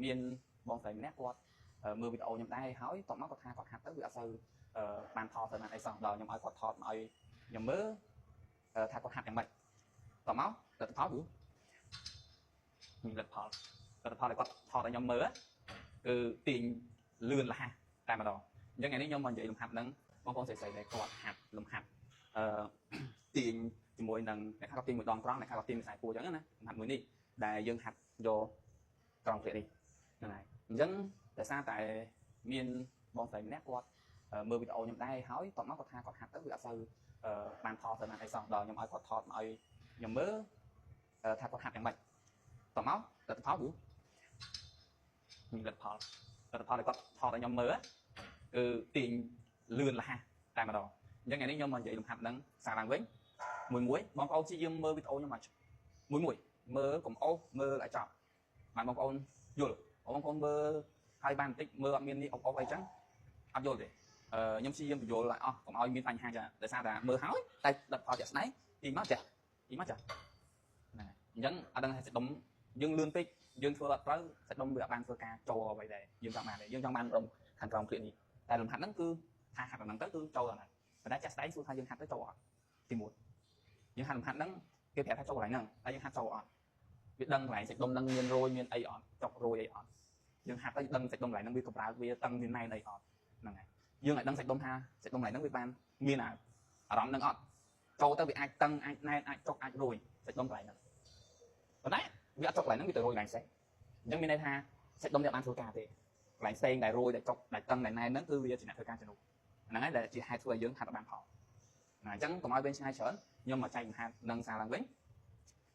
មានបងស្រីម្នាក់គាត់មើលវីដេអូខ្ញុំដែរហើយតមកគាត់ថាគាត់ហាត់ទៅវាអត់សូវបានថតទៅបានអីសោះដល់ខ្ញុំឲ្យគាត់ថតមកឲ្យខ្ញុំមើលថាគាត់ហាត់យ៉ាងម៉េចតមកលទ្ធផលគឺមានលទ្ធផលដែលគាត់ថតឲ្យខ្ញុំមើលគឺទាញលឿនរហ័សតែម្ដងអញ្ចឹងថ្ងៃនេះខ្ញុំមកនិយាយលំហាត់នឹងបងប្អូនស្រីៗដែលគាត់ហាត់លំហាត់ទាញជាមួយនឹងអ្នកខ្លះគាត់ទាញមួយដងត្រង់អ្នកខ្លះគាត់ទាញមួយខ្សែពួរអញ្ចឹងណាលំហាត់មួយនេះដែលយើងហាត់យកត្រង់ព្រាកនេះហ្នឹងហើយអញ្ចឹងដោយសារតែមានបងស្រីម្នាក់គាត់មើលវីដេអូខ្ញុំដែរហើយតមកគាត់ថាគាត់ហាត់ទៅវាអត់សូវបានថតទៅបានអីសោះដល់ខ្ញុំឲ្យគាត់ថតមកឲ្យខ្ញុំមើលថាគាត់ហាត់យ៉ាងម៉េចតមកលទ្ធផលគឺមានលទ្ធផលដែលគាត់ថតឲ្យខ្ញុំមើលគឺទាញលឿនរហ័សតែម្ដងអញ្ចឹងថ្ងៃនេះខ្ញុំមកនិយាយលំហាត់នឹងសារឡើងវិញមួយបងប្អូនជាយើងមើលវីដេអូខ្ញុំមកមួយមើលកុំអូសមើលឲ្យចប់បានបងប្អូនយល់បងប្អូនមើលហើយបានបន្តិចមើលអត់មាននេះអូសអីចឹងអត់យល់ទេខ្ញុំព្យាយាមបញ្យល់ឲ្យអស់កុំឲ្យមានបញ្ហាចាដោយសារតែមើលហើយតែលទ្ធផលជាក់ស្ដែងទីមកចាហ្នឹងហើយអញ្ចឹងអត់ដឹងថាសាច់ដុំយើងលឿនពេកយើងធ្វើអត់ត្រូវសាច់ដុំវាអត់បានធ្វើការចូលអ្វីដែរយើងចង់បានទេយើងចង់បានដុំខាងក្រោមគ្រានេះតែលំហាត់ហ្នឹងគឺថាហាត់ហ្នឹងទៅគឺចូលហ្នឹងប៉ុន្តែចាក់ស្ដែងសួរថាយើងហាត់ទៅចូលអត់ទី1យើងហាត់លំហាត់ហ្នឹងគេប្រាប់ថាចូលកន្លែងហ្នឹងតែយើងហាត់ចូលអត់វាដឹងកន្លែងសាច់ដុំហ្នឹងមានរយមានអីអត់ចុករយអីអត់យើងហាត់ទៅដឹងសាច់ដុំកន្លែងហ្នឹងវាកម្រើកវាតឹងមានណែនអីអត់ហ្នឹងហើយយើងឲ្យដឹងសាច់ដុំថាសាច់ដុំកន្លែងហ្នឹងវាបានមានអារម្មណ៍ហ្នឹងអត់ចូលទៅវាអាចតឹងអាចណែនអាចចុកអាចរយសាច់ដុំកន្លែងហ្នឹងប៉ុន្តែវាអត់ចុកកន្លែងហ្នឹងវាទៅរយកន្លែងផ្សេងអញ្ចឹងមានន័យថាសាច់ដុំនេះបានធ្វើការទេកន្លែងផ្សេងដែលរយដែលចុកដែលតឹងដែលណែនហ្នឹងគឺវាជាអ្នកធ្វើការជំនួសហ្នឹងហើយដែលជាហេតុធ្វើឲ្យយើងហាត់បានផលអញ្ចឹងកុំឲ្យវិញឆ្ងាយច្រើនខ្ញុំមកចែកលំហាត់នឹងសារឡើងវិញ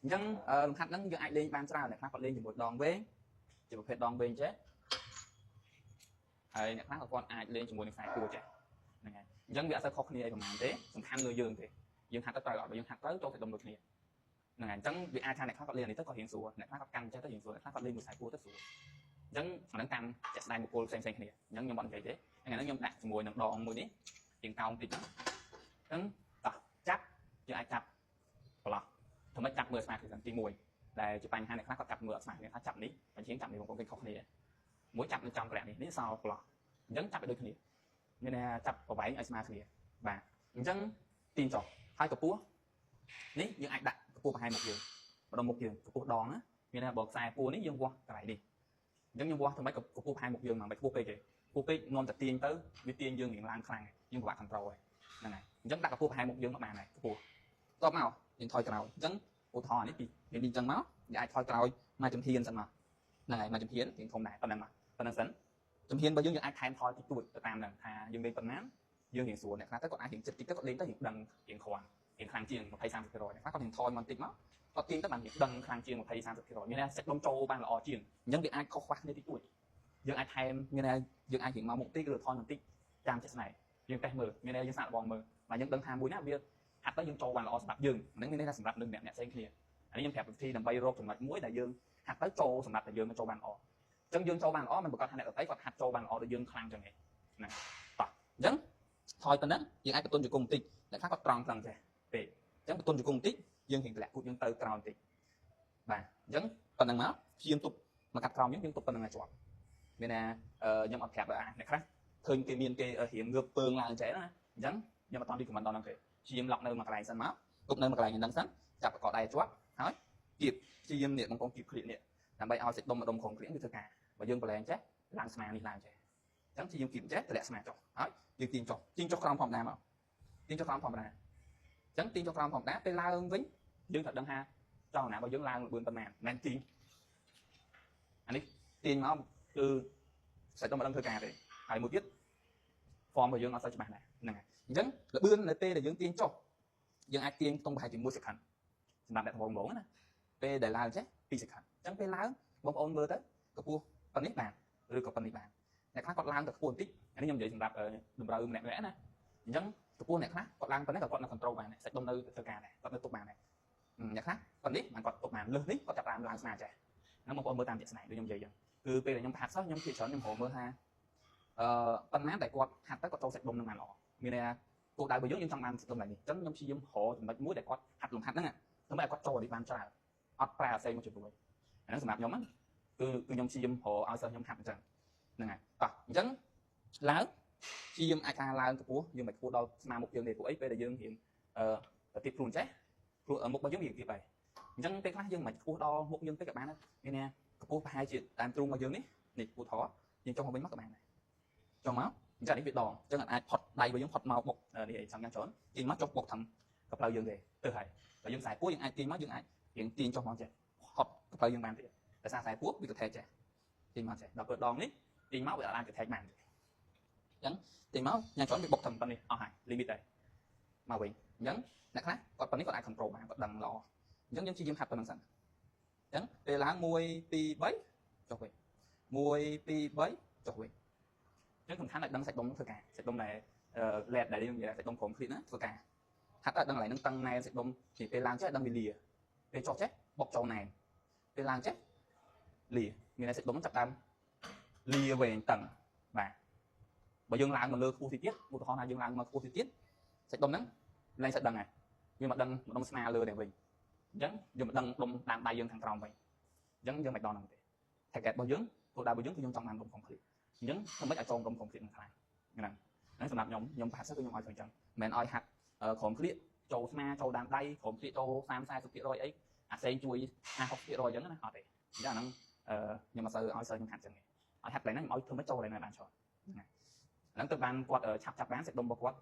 អញ្ចឹងលំហាត់ហ្នឹងយើងអាចលេងបានច្រើនអ្នកខ្លះគាត់លេងជាមួយដងវែងជាប្រភេទដងវែងចេះហើយអ្នកខ្លះក៏គាត់អាចលេងជាមួយនឹងខ្សែពួរចេះហ្នឹងហើយអញ្ចឹងវាអត់សូវខុសគ្នាអីប្រហែលទេសំខាន់លើយើងទេយើងហាត់ទៅត្រូវអត់បើយើងហាត់ទៅចូលសាច់ដុំដូចគ្នាហ្នឹងហើយអញ្ចឹងវាអាចថាអ្នកខ្លះគាត់លេងនេះទៅក៏រៀងស្រួលអ្នកខ្លះគាត់កាន់ចេះទៅរៀងស្រួលអ្នកខ្លះគាត់លេងមួយខ្សែពួរទៅស្រួលអញ្ចឹងអានឹងកាន់ចាក់ស្ដែងបុគ្គលផ្សេងៗគ្នាអញ្ចឹងខ្ញុំអត់និយាយទេថ្ងៃនេះខ្ញុំដាក់ជាមួយនឹងដងមួយនេះជាងកោងតិចហ្នឹងអញ្ចឹងតោះចាប់យើងអាចចាប់ប្រឡោះធ្វើម៉េចចាប់មើលស្មារតីទី1ដែលជាបញ្ហាអ្នកខ្លះគាត់ចាប់មើលស្មារតីថាចាប់នេះបញ្ជាចាប់នេះបងប្អូនគេខុសគ្នាមួយចាប់នៅចំក្រាក់នេះសោប្រឡោះអញ្ចឹងចាប់ឲ្យដូចគ្នាមានន័យថាចាប់ប្រវែងឲ្យស្មើគ្នាបាទអញ្ចឹងទីចុះហើយកពស់នេះយើងអាចដាក់កពស់ប្រហែលមុខយើងម្ដងមុខយើងកពស់ដងណាមានន័យថាបើខ្សែពួរនេះយើងវាស់កន្លែងនេះអញ្ចឹងយើងវាស់ធ្វើម៉េចកពស់ប្រហែលមុខយើងមកមិនខ្ពស់ពេកទេខ្ពស់ពេកនាំតែទាញទៅវាទាញយើងរៀងឡើងខ្លាំងយើងពិបាក control ហើយហ្នឹងហើយអញ្ចឹងដាក់កពស់ប្រហែលមុខយើងមកបានហើយកពស់តបមកយើងថយក្រោយអញ្ចឹងឧទាហរណ៍នេះពីអញ្ចឹងមកយើងអាចថយក្រោយមកជំហានសិនមកហ្នឹងហើយមកជំហានរៀងធំដែរប៉ុណ្ណឹងមកប៉ុណ្ណឹងសិនជំហានរបស់យើងអាចថែមថយតិចតួចទៅតាមហ្នឹងថាយើងលេងប៉ុណ្ណាយើងរៀងស្រួលអ្នកខ្លះទៅគាត់អាចរៀងចិត្តតិចទៅគាត់លេងទៅរៀងដឹងរៀងខ្វាន់រៀងខ្លាំងជាង20-30%អ្នកខ្លះគាត់រៀងថយមកបន្តិចមកគាត់ទាញទៅបានរៀងដឹងខ្លាំងជាង20-30%មានន័យថាសាច់ដុំចូលបានល្អជាងអញ្ចឹងវាអាចខុសខ្វះគ្នាតិចតួចយើងអាចថែមមានន័យយើងអាចរៀងមកមុខតិចឬថយបន្តិចតាមចិត្តស្នេហ៍យើងតេស្តមើលមានន័យយើងសាកល្បងមើលហើយយើងដឹងថាមួយណាវាហាត់ទៅយើងចូលបានល្អសម្រាប់យើងហ្នឹងមានន័យថាសម្រាប់នឹងអ្នកផ្សេងគ្នាអានេះខ្ញុំប្រាប់វិធីដើម្បីរកចំណុចមួយដែលយើងហាត់ទៅចូលសម្រាប់តែយើងមកចូលបានល្អអញ្ចឹងយើងចូលបានល្អមិនប្រកាសថាអ្នកដទៃគាត់ហាត់ចូលបានល្អដូចយើងខ្លាំងចឹងទេណាតោះអញ្ចឹងថយទៅហ្នឹងយើងអាចបន្ទន់ជង្គង់បន្តិចអ្នកខ្លះគាត់ត្រង់ខ្លាំងចេះពេកអញ្ចឹងបន្ទន់ជង្គង់បន្តិចយើងរៀងទម្លាក់គូចយើងទៅក្រោយបន្តិចបាទអញ្ចឹងប៉ុណ្្នឹងមកព្យាយាមទប់មកកាត់ក្រោមយើងទប់ប៉ុណ្្នឹងឲ្យជាប់មានថាខ្ញុំអត់ប្រាប់ដល់អ្នកខ្លះឃើញគេមានគេរៀងងើបពើងឡើងចេះណាអញ្ចឹងខ្ញុំអត់តន់រីកមិនដល់ហ្នឹងទេព្យាយាមឡុកនៅមួយកន្លែងសិនមកទប់នៅមួយកន្លែងហ្នឹងសិនចាប់កកដៃជាប់ហើយគៀបព្យាយាមនេះបងប្អូនគៀបគ្លៀកនេះដើម្បីឲ្យសាច់ដុំម្ដុំក្រុមគ្រៀងវាធ្វើការបើយើងប្រឡែងចេះឡើងស្មានេះឡើងចេះអញ្ចឹងព្យាយាមគៀបចេះតម្លាក់ស្មាចុះហើយយើងទាញចុះក្រោមធម្មតាមកទាញចុះក្រោមធម្មតាអញ្ចឹងទាញចុះក្រោមធម្មតាពេលឡើងវិញយើងត្រូវដឹងថាចុះណាបើយើងឡើងលឿនប៉ុន្មានមិនទាញអានេះទាញមកគឺសាច់ដុំមិនដឹងធ្វើការទេហើយមួយទៀត form របស់យើងអត់សូវច្បាស់ដែរហ្នឹងហើយអញ្ចឹងល្បឿននៅពេលដែលយើងទាញចុះយើងអាចទាញក្នុងប្រហែលជា1 second សម្រាប់អ្នកដំបូងណាពេលដែលឡើងចេះ2 second អញ្ចឹងពេលឡើងបងប្អូនមើលទៅកពស់ប៉ុណ្នេះបានឬក៏ប៉ុណ្នេះបានអ្នកខ្លះគាត់ឡើងទៅខ្ពស់បន្តិចអានេះខ្ញុំនិយាយសម្រាប់តម្រូវម្នាក់ៗណាអញ្ចឹងកពស់អ្នកខ្លះគាត់ឡើងប៉ុណ្នេះក៏គាត់នៅ control បានដែរសាច់ដុំនៅធ្វើការដែរគាត់នៅទប់បានដែរអ្នកខ្លះប៉ុណ្នេះបានគាត់ទប់បានលើសនេះគាត់ចាប់ឡើងស្មាចេះហ្នឹងបងប្អូនមើលតាមជាក់ស្ដែងដូចខ្ញុំនិយាយអញ្ចឹងគឺពេលដែលខ្ញុំហាត់សោះខ្ញុំភាគច្រើនខ្ញុំមើលថាប៉ុន្មានតែគាត់ហាត់ទៅគាត់ចូលសាច់ដុំនឹងបានល្អមានន័យថាគោលដៅរបស់យើងចង់បានសាច់ដុំឡើងនេះអញ្ចឹងខ្ញុំព្យាយាមរកចំណុចមួយដែលគាត់ហាត់លំហាត់ហ្នឹងធ្វើឲ្យគាត់ចូលនេះបានច្រើនអត់ប្រើអសេមកជួយអាហ្នឹងសម្រាប់ខ្ញុំហ្នឹង គឺខ្ញុំព្យាយាមរកឲ្យសិស្សខ្ញុំហាត់អញ្ចឹងហ្នឹងហើយតោះអញ្ចឹងឡើងព្យាយាមអាចថាឡើងកម្ពស់យើងមិនខ្ពស់ដល់ស្មាមុខយើងទេព្រោះអីពេលដែលយើងរៀនប្រតិខ្លួនចេះព្រោះមុខរបស់យើងវាទៀតហើយអញ្ចឹងពេលខ្លះយើងមិនខ្ពស់ដល់មុខយើងតិចក៏បានដែរមានណាកម្ពស់ប្រហែលជាតាមទ្រូងរបស់យើងនេះពូថយើងចុះមកវិញមកក៏បានដែរចុះមកអញ្ចឹងនេះវាដងអញ្ចឹងអាចផុតដៃរបស់យើងផុតមកមុខនេះអីសំយ៉ាងច្រើនទាញមកចុះបុកថឹងកផ្លូវយើងទេទៅហើយបើយើងខ្សែពួរយើងអាចទាញមកយើងអាចរៀងទាញចុះមកចេះផុតកផ្លូវយើងបានទៀតតែខ្សែពួរវាក៏ថែចេះទាញមកចេះដល់ពេលដងនេះទាញមកវាអាចកថែបានទេអញ្ចឹងទាញមកយ៉ាងច្រើនវាបុកថឹងប៉ុណ្នេះអស់ហើយ limit ហើយមកវិញអញ្ចឹងអ្នកខ្លះគាត់ប៉ុណ្នេះគាត់អាច control បានគាត់ដឹងល្អអញ្ចឹងយើងព្យាយាមហាត់ប៉ុណ្្នឹងសិនអញ្ចឹងពេលឡើង1 2 3ចុះវិញ1 2 3ចុះវិញអញ្ចឹងសំខាន់ឲ្យដឹងសាច់ដុំធ្វើការសាច់ដុំដែលលេតដែលយើងនិយាយសាច់ដុំក្រុមឃ្លីតណាធ្វើការហាត់ឲ្យដឹងកន្លែងហ្នឹងតឹងណែនសាច់ដុំពីពេលឡើងចេះដឹងវាលាពេលចុះចេះបុកចូលណែនពេលឡើងចេះលាមានសាច់ដុំចាប់តាមលាវែងតឹងបាទបើយើងឡើងមកលើខ្ពស់ទៀតឧទាហរណ៍ថាយើងឡើងមកខ្ពស់ទៀតសាច់ដុំហ្នឹងឡើងសាច់ដឹងហើយយើងមកដឹងដុំស្មាលើតែវិញអញ្ចឹងយើងមកដឹងដុំតាមដៃយើងខាងក្រោមវិញអញ្ចឹងយើងមិនដល់ហ្នឹងទេ target របស់យើងគោលដៅរបស់យើងគឺខ្ញុំចង់បានដុំក្រុមឃ្លីតអញ្ចឹងធ្វើម៉េចឲ្យចូលក្រុមឃ្លីតនឹងខ្លាំងហ្នឹងសម្រាប់ខ្ញុំប្រហែលគឺខ្ញុំឲ្យធ្វើអញ្ចឹងមិនឲ្យហាត់ក្រុមឃ្លីតចូលស្មាចូលតាមដៃក្រុមឃ្លីតចូល30-40%អីអាផ្សេងជួយ50-60%អញ្ចឹងណាអត់ទេអញ្ចឹងអាហ្នឹងខ្ញុំមិនសូវឲ្យសិស្សខ្ញុំហាត់អញ្ចឹងទេឲ្យហាត់កន្លែងហ្នឹងខ្ញុំឲ្យធ្វើម៉េចចូលកន្លែងណាបានច្រើនហ្នឹងទៅបានគាត់ឆាប់បានសាច់ដុំរបស់គាត់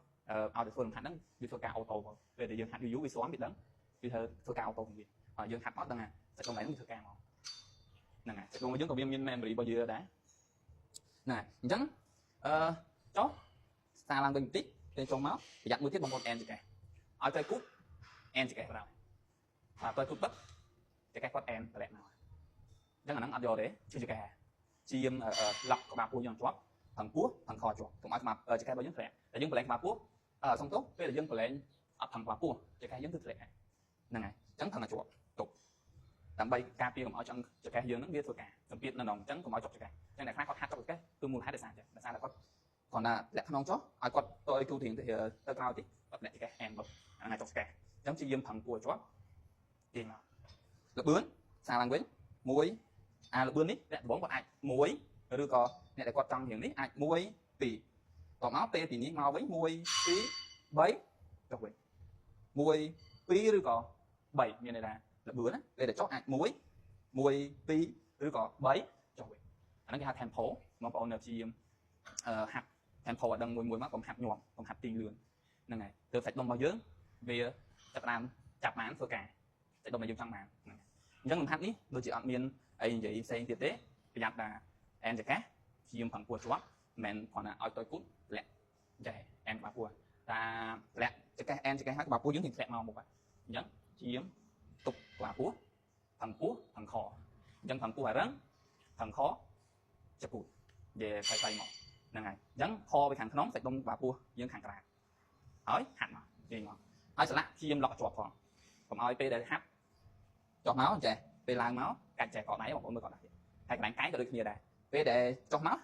ឲ្យទៅធ្វើហាត់ហ្នឹងវាធ្វើការអូតូពេលដែលយើងហាត់យូរវាស្វាំវាដឹងវាធ្វើការអូតូវិញហើយយើងហាត់មកដឹងថាសាច់ដុំហ្នឹងវាធ្វើការមកហ្នឹងហើយសាច់ដុំរបស់យើងក៏វាមាន memory របស់យើងដែរហ្នឹងហើយអញ្ចឹងចុះសារឡើងវិញបន្តិចពេលចុះមកប្រយ័ត្នមួយទៀតបងប្អូន end ចកេះឲ្យទៅគូត end ចកេះបណ្ដោយទៅគូតបឹកចកេះគាត់ end តម្លាក់មកអញ្ចឹងអាហ្នឹងអត់យកទេជឿចកេះជាមឡុកក្បាលពោះយើងជាប់ផឹងពោះផឹងខជាប់កុំឲ្យក្បាលចកេះរបស់យើងធ្លាក់តែយើងប្រឡែងក្បាលពោះសុំទោសពេលដែលយើងប្រឡែងអត់ផឹងក្បាលពោះចកេះយើងគឺធ្លាក់ហ្នឹងហើយអញ្ចឹងផឹងឲ្យជាប់ទប់ដើម្បីការពារកុំឲ្យចកេះយើងហ្នឹងវាធ្វើការសម្ពាធនៅក្នុងអញ្ចឹងកុំឲ្យចុកចកេះអញ្ចឹងអ្នកខ្លះគាត់ហាត់ចុកចកេះគឺមូលហេតុដោយសារតែគាត់គាត់លាក់ខ្នងចុះឲ្យគាត់ទៅឲ្យទូរៀងទៅក្រោយតិចគាត់លាក់ចកេះអែមបុកហ្នឹងហើយចុកចកេះអញ្ចឹងព្យាយាមផឹងពោះជាប់ទាញមកលបឿនសារឡើងវិញមួយលបឿននេះអ្នកដំបងគាត់អាចមួយឬក៏អ្នកដែលគាត់ចង់រៀងនេះអាច1 2តមកពេលពីនេះមកវិញ1 2 3ចុះវិញ1 2ឬក៏3មានន័យថាលបឿនណាពេលដែលចុះអាច1 1 2ឬក៏3ចុះវិញអាហ្នឹងគេហៅ tempo បងប្អូននៅព្យាយាមហាត់ tempo ឲ្យដឹងមួយមកកុំហាត់ញាប់កុំហាត់ទីងលឿនហ្នឹងហើយទើបសាច់ដុំរបស់យើងវាចាប់បានបានធ្វើការសាច់ដុំដែលយើងចង់បានហ្នឹងអញ្ចឹងលំហាត់នេះដូចជាអត់មានអីនិយាយផ្សេងទៀតទេប្រយ័ត្នថាអែនចកេះព្យាយាមផឹងពោះជាប់មិនមែនគ្រាន់តែឲ្យតូចគូតធ្លាក់ចេះអែនក្បាលពោះតាធ្លាក់ចកេះអែនចកេះហើយក្បាលពោះយើងនឹងធ្លាក់មកមុខហើយអញ្ចឹងព្យាយាមទប់ក្បាលពោះផឹងពោះផឹងខអញ្ចឹងផឹងពោះឲ្យរឹងផឹងខចគូតនិយាយផ្សេងៗមកហ្នឹងហើយអញ្ចឹងខទៅខាងក្នុងសាច់ដុំក្បាលពោះយើងខាងក្រៅហើយហាត់មកនិយាយមកហើយស្លាក់ព្យាយាមឡុកជាប់ផងកុំឲ្យពេលដែលហាត់ចុះមកចេះពេលឡើងមកកាច់ចេះកដៃបងប្អូនមើលកដៃហើយកន្លែងកាយក៏ដូចគ្នាដែរពេលដែលចុះមក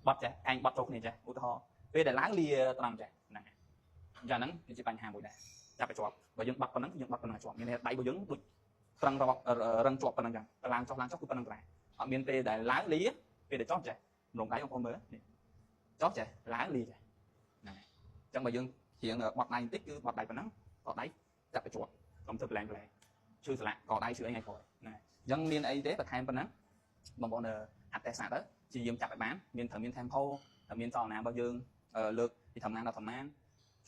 បត់ចេះកាយបត់ចូលគ្នាចេះឧទាហរណ៍ពេលដែលឡើងលាត្រង់ចេះហ្នឹងហើយអញ្ចឹងហ្នឹងគឺជាបញ្ហាមួយដែរចាប់ឲ្យជាប់បើយើងបត់ប៉ុណ្ណឹងយើងបត់ប៉ុណ្ណឹងជាប់មានន័យថាដៃរបស់យើងដូចត្រង់រឹងជាប់ប៉ុណ្ណឹងចឹងតែឡើងចុះគឺប៉ុណ្ណឹងដែរអត់មានពេលដែលឡើងលាពេលដែលចុះចេះម្លងដៃបងប្អូនមើលនេះចុះចេះឡើងលាចេះហ្នឹងហើយអញ្ចឹងបើយើងរៀងបត់ដៃបន្តិចគឺបត់ដៃប៉ុណ្ណឹងកដៃចាប់ឲ្យជាប់កុំធ្វើប្លែងឈឺស្លាកកដៃឈឺអីថ្ងៃក្រោយហ្នឹងហើយអញ្ចឹងមានអីទេបន្ថែមប៉ុណ្ណឹងបងប្អូនហាត់តែសាទៅជាយាមចាប់ឲ្យបានមានត្រូវមាន tempo ត្រូវមានចលនារបស់យើងលើកពីធម្មតាដល់ធម្មតា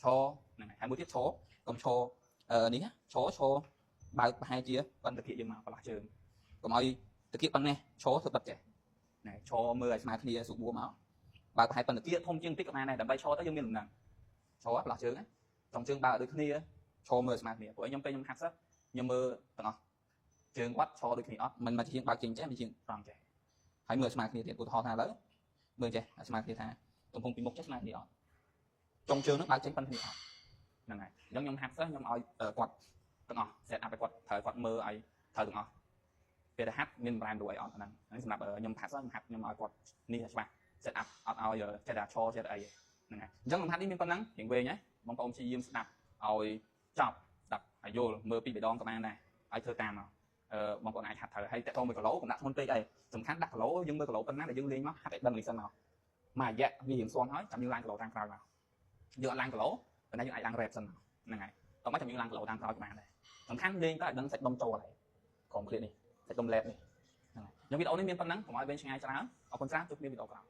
ឈរហ្នឹងហើយមួយទៀតឈរកុំឈរនេះឈរបើកប្រហែលជាប៉ុនតាគៀកយើងមកប្រឡោះជើងកុំឲ្យតាគៀកប៉ុណ្ណេះឈរធ្វើបិទចេះណែឈរមើលឲ្យស្មើគ្នាស្រួលបួមកបើកប្រហែលប៉ុនតាគៀកធំជាងបន្តិចក៏បានដែរដើម្បីឈរទៅយើងមានលំនឹងឈរប្រឡោះជើងចុងជើងបើកដូចគ្នាឈរមើលស្មើគ្នាព្រោះខ្ញុំពេលខ្ញុំហាត់សិស្សខ្ញុំមើលទាំងអស់ជើងគាត់ឈរដូចគ្នាអត់មិនមកជាងបើកជើងចេះមិនជាងត្រង់ចេះហើយមើលស្មើគ្នាទៀតឧទាហរណ៍ថាឥឡូវមើលចេះស្មើគ្នាថាទំហំពីមុខចេះស្មើគ្នាអត់ចុងជើងនឹងបើកចេញប៉ុនគ្នាអត់ហ្នឹងហើយអញ្ចឹងខ្ញុំហាត់សិស្សខ្ញុំឲ្យគាត់ទាំងអស់ set up ឲ្យគាត់ត្រូវគាត់មើលឲ្យត្រូវទាំងអស់ពេលដែលហាត់មាន brand រួយអត់ហ្នឹងសម្រាប់ខ្ញុំហាត់សិស្សខ្ញុំឲ្យគាត់នេះច្បាស់ set up អត់ឲ្យចេះតែឈរចេះតែអីហ្នឹងហើយអញ្ចឹងលំហាត់នេះមានប៉ុណ្ណឹងរៀងវែងហ៎បងប្អូនព្យាយាមស្ដាប់ឲ្យចប់ស្ដាប់ឲ្យយល់មើលពីម្ដងក៏បានដែរឲ្យធ្វើតាមមក បងប្អូនអាចហាត់ត្រូវហើយតើតមួយគីឡូកុំដាក់ធ្ងន់ពេកអីសំខាន់ដាក់គីឡូយើងមើលគីឡូប៉ុណ្ណាដែលយើងលេងមកហាត់ឲ្យដឹងនេះសិនមកមួយរយៈវារៀងស្វំហើយចាំយើងឡើងគីឡូតាមក្រោយមកយើងអត់ឡើងគីឡូប៉ុន្តែយើងអាចឡើងរ៉េបសិនហ្នឹងហើយតោះមកចាំយើងឡើងគីឡូតាមក្រោយក៏បានដែរសំខាន់លេងទៅឲ្យដឹងសាច់ដុំចូលហើយក្រុមឃ្លៀតនេះសាច់ដុំឡេបនេះហ្នឹងហើយយើងវីដេអូនេះមានប៉ុណ្ណឹងកុំឲ្យវែងឆ្ងាយច្រើនអរគុណច្រើនជួបគ្នាវីដេអូក្រោយ